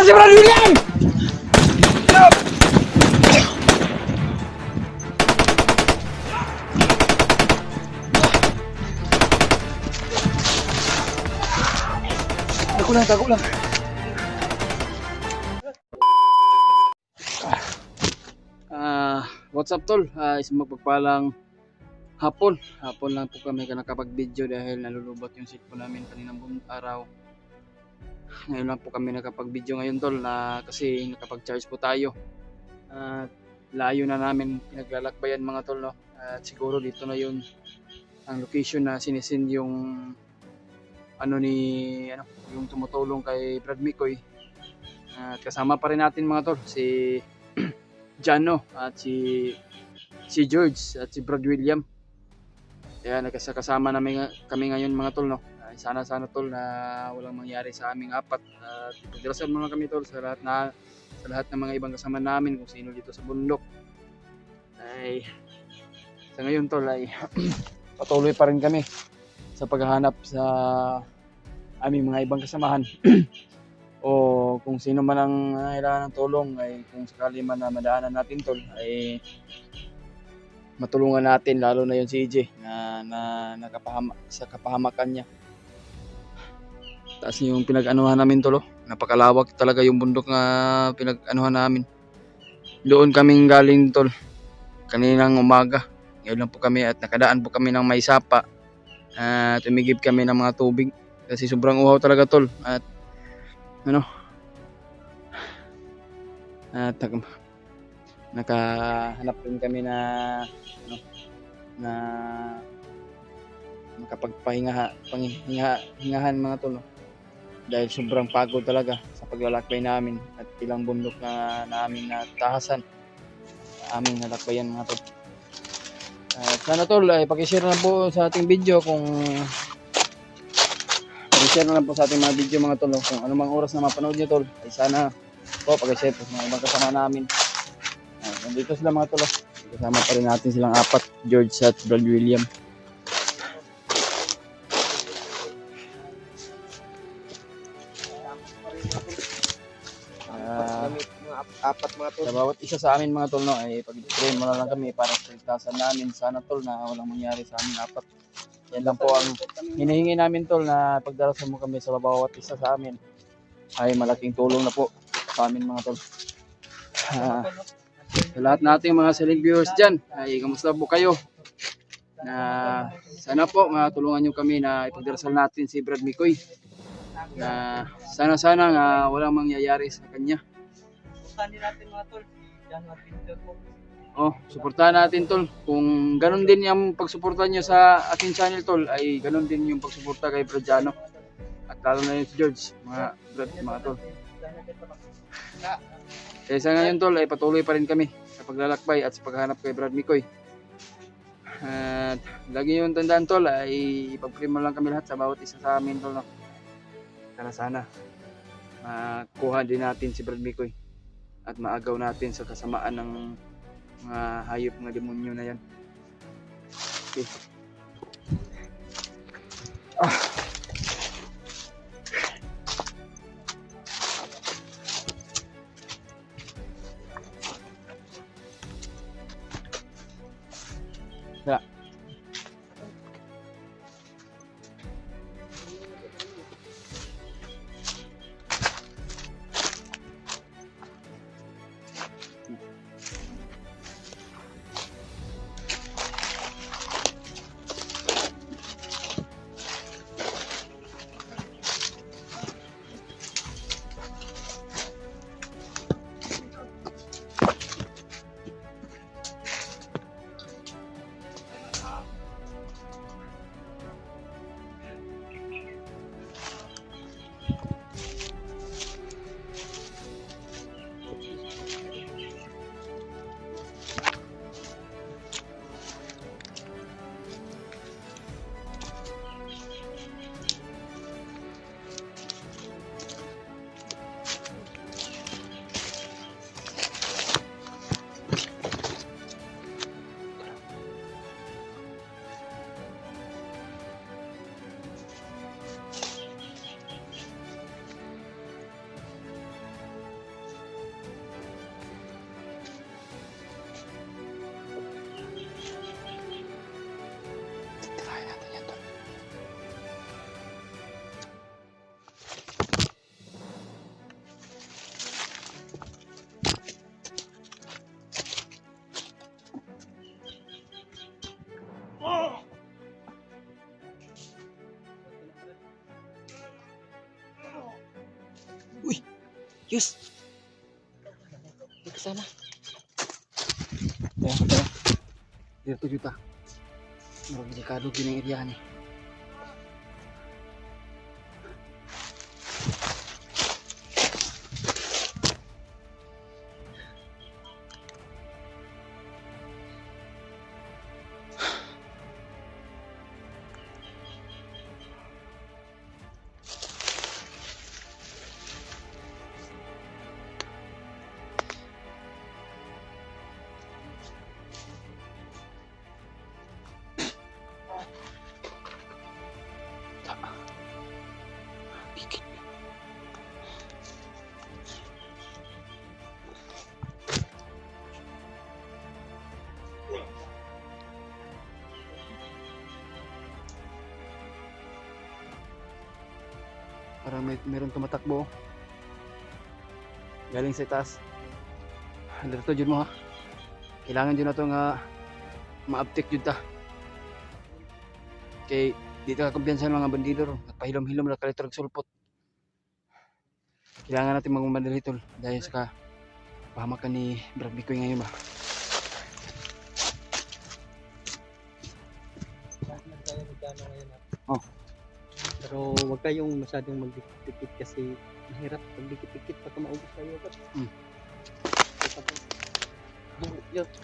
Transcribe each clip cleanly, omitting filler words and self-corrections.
si Brad William! Tago lang. What's up tol? Isang magpagpalang hapon. Hapon lang po kami nakapag-video dahil nalulubot yung cellphone namin kaninang buong araw. Ngayon lang po kami nakapag-video ngayon tol kasi nakapag-charge po tayo. Layo na namin pinaglalakbayan mga tol, no? At siguro dito na yun ang location na sinisend yung yung tumutulong kay Brad Mikoy. At kasama pa rin natin mga tol si Jano at si George at si Brad William. Kaya kasama namin kami ngayon mga tol, no. Sana tol na walang mangyari sa aming apat. At ipagdarasal muna kami tol sa lahat ng mga ibang kasama namin kung sino dito sa bundok. Ay sa ngayon tol ay patuloy pa rin kami sa paghahanap sa aming mga ibang kasamahan o kung sino man ang kailangan ng tulong ay kung sakali man na madaanan natin tol ay matulungan natin, lalo na yung si EJ na sa kapahamakan niya. Taas yung pinag-anuhan namin tol, napakalawak talaga yung bundok na pinag-anuhan namin. Doon kaming galing tol kaninang umaga. Ngayon lang po kami at nakadaan po kami ng may sapa at tumigib kami ng mga tubig kasi sobrang uhaw talaga tol. At nakahanap din kami na makapagpahingahan mga tol, no? Dahil sobrang pagod talaga sa paglalakbay namin at ilang bundok na namin natahasan aming nalakbayan mga tol. Sana tol ay paki-share na po sa ating video paki-share na lang po sa ating mga video mga tol, no? Kung anumang oras na mapanood nyo tol ay sana po paki-share po sa mga ibang kasama namin. Nandito sila mga tol, kasama pa rin natin silang apat, George at Brad William. Apat mga tol. Sa bawat isa sa amin mga tol, no, ay pag-train mo na lang kami para sa ligtasan namin. Sana tol na walang mangyari sa amin apat. Yan lang po ang hinihingi namin tol, na pagdarasal mo kami sa bawat isa sa amin ay malaking tulong na po sa amin mga tol. Sa lahat nating mga silent viewers dyan ay kamusta po kayo? Sana po matulungan nyo kami na ipagdarasal natin si Brad Mikoy na sana nga walang mangyayari sa kanya. Suportahan natin mga tol. Diyan natin po. Suportahan natin tol. Kung ganun din yung pagsuporta nyo sa aking channel tol, ay ganun din yung pagsuporta kay Brad Jano. At lalo na yung si George, mga tol. Kaya sa ngayon tol ay patuloy pa rin kami sa paglalakbay at sa paghahanap kay Brad Mikoy. At lagi yung tandaan tol ay ipag-pray mo lang kami lahat sa bawat isa sa amin tol, no? Sana makuha din natin si Brad Mikoy at maagaw natin sa kasamaan ng mga hayop, mga demonyo na yan. Okay. Tara. Uy! Yus! May kasama. Kaya ka. Dito juta. Marang delikado din ang area ni. Parang meron tumatakbo. Galing sa taas. Alerto jud mo ha. Kailangan jud na to nga ma-uptick jud ta. Kay dito ka kumpiyansa ng mga bandido ro. Nagpahilom-hilom na kalitrag sulpot. Kailangan natin magmamadali tol dahil sa pahamakan ni Brad Bicoy ngayon ba. Oh. Pero huwag kayong masyadong magdikit-dikit kasi mahirap pag dikit-dikit pagka maubos kayo. Dapat yung mga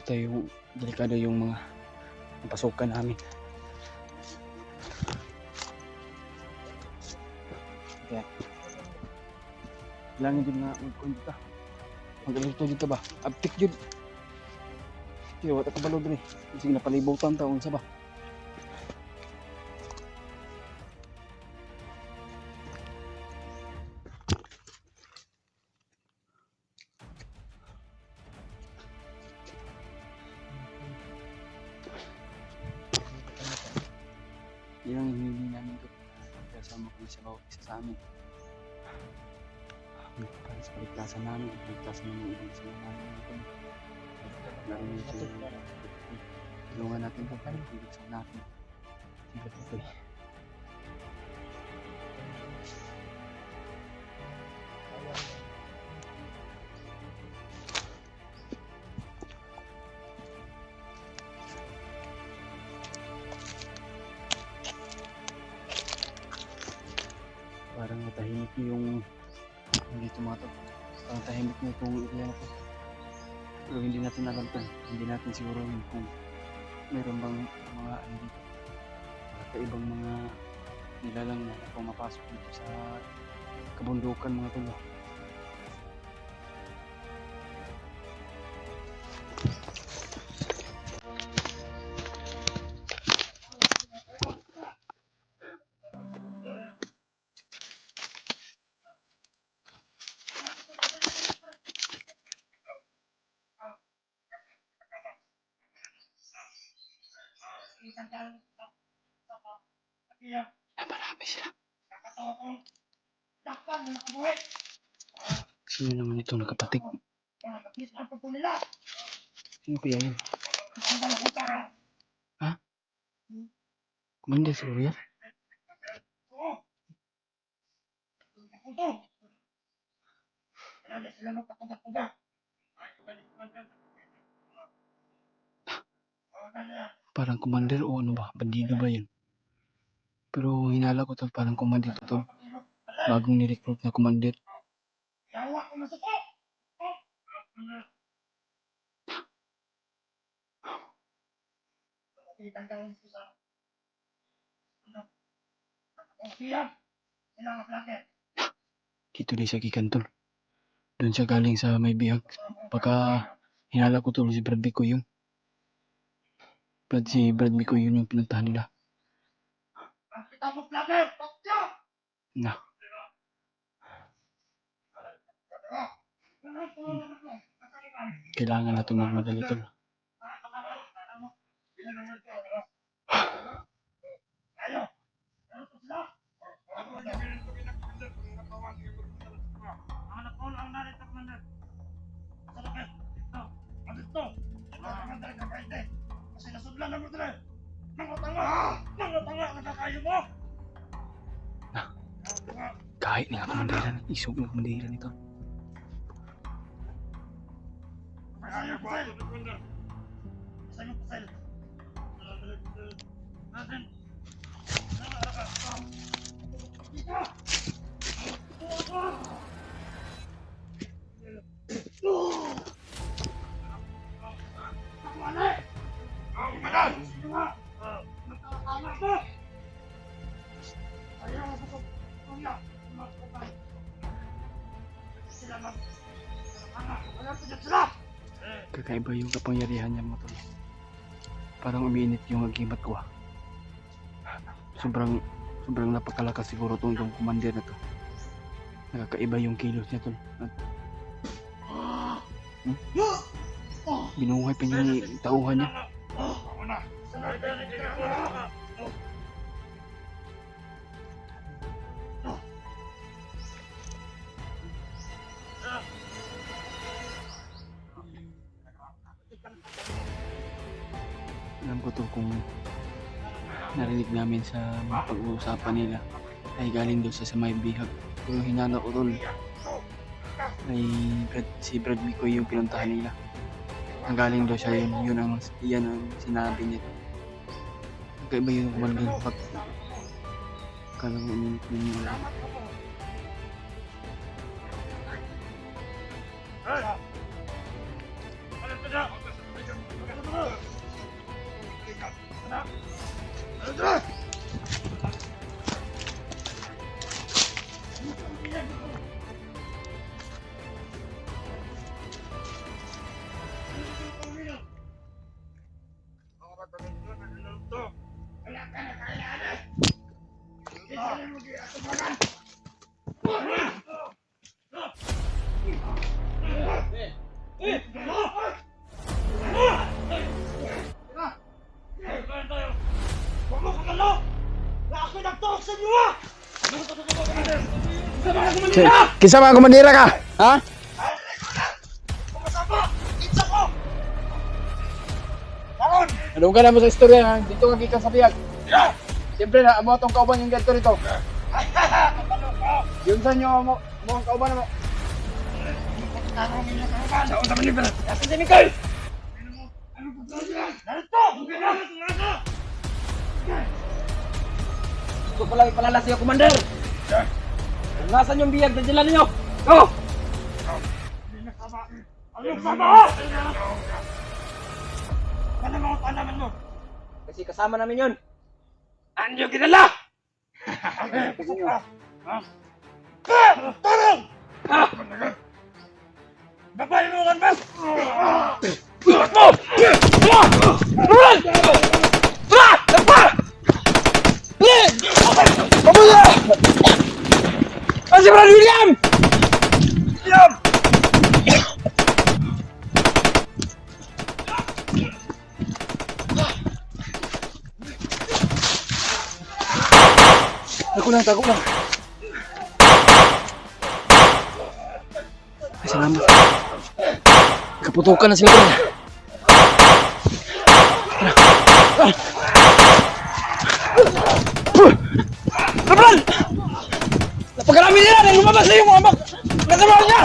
talo, delikado yung mga pasukan namin. Kaya kailangan din nga mag-contact ka. Mag-alerto dito ba? Uptick yun. Kaya wala ka balod rin. Kasi napalibutan taon sa ba? Yan ang hinihingi namin ito. Kasama ko sa bawat isa sa amin. Para sa kaligtasan namin, kaligtasan ng mga ibang sila namin. Tulungan natin ito para kaligtasan natin. Siyempre ito eh. Parang natahimik yung dito mga to. Parang tahimik na itong area na to. Pero hindi natin alam to. Hindi natin siguro kung meron bang mga ano dito. Ibang mga nilalang na pumapasok dito sa kabundukan mga tulo. Marami sila. Sino naman itong nakapatik? Sino kaya yun? Ha? Commander Surya? Parang commander o ano ba? Bandido ba yun? Pero hinala ko to parang commander to. Bagong ni-recruit na commander. Dito din siya kikantol. Doon siya galing sa may bihag. Baka hinala ko tuloy si Brad Bicoy yun. Si Brad Bicoy yun yung pinuntahan nila. Na. Kailangan natin magmadali tol. Ako lang narito, Commander. Salakit. Ito. Andito. Wala naman tayo kakainte. Kasi nasudlan na mo dito. Mga tanga! Mga tanga! Nakakayo mo! Kahit nga komanderan, isog ng komanderan ito. Ayaw ko sa'yo, Commander. Sa'yo ko sa'yo. Natin. Kakaiba yung kapangyarihan niya mo tol. Parang umiinit yung agimat ko ah. Sobrang napakalakas siguro tong commander na to. Nakakaiba yung kilos niya tol. Binuhay pa niya yung tauhan niya. Ako na. Alam ko to kung narinig namin sa mga pag-uusapan nila ay galing doon sa may bihag. Pero hinana ko tol ay si Brad Mikoy yung pinuntahan nila. Ang galing doon siya yan ang sinabi niya. Kaiba yung kumalagay pag kalang uminit ninyo lang. Kinsa mga komandira ka? Ha? Ano ka na mo sa istorya ha? Dito ka gikan sa biyag. Siyempre na amo atong kauban yung ganito rito. Yung sa inyo mo ang kauban mo. Saan sa manibel? Kasi si Mikoy! Ito pala ipalala sa'yo, Commander! Kung nasan yung biyag, dadyalan ninyo! Go! Anong sama? Ano mga tanaman mo? Kasi kasama namin yun! Anyo ginala! Kasi nyo. Tarang! Babae mo kan bes! Bulat mo! Bulat! Bulat! Lepas! Apa ya? Masih Brad William! Diam! Takut lang. Ay, salamat. Kaputukan na sila. Kapal! Napakarami nila na lumabas na yung mga bak! Kasama niya!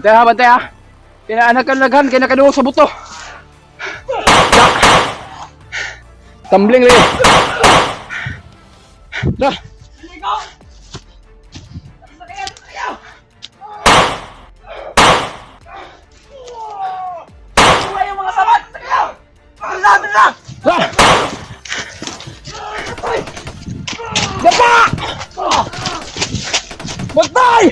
Bantay ha! Kinaanak ka laghan, kaya nakaduwa sa buto! Tumbling rin! Dah! Dapat! Bantay!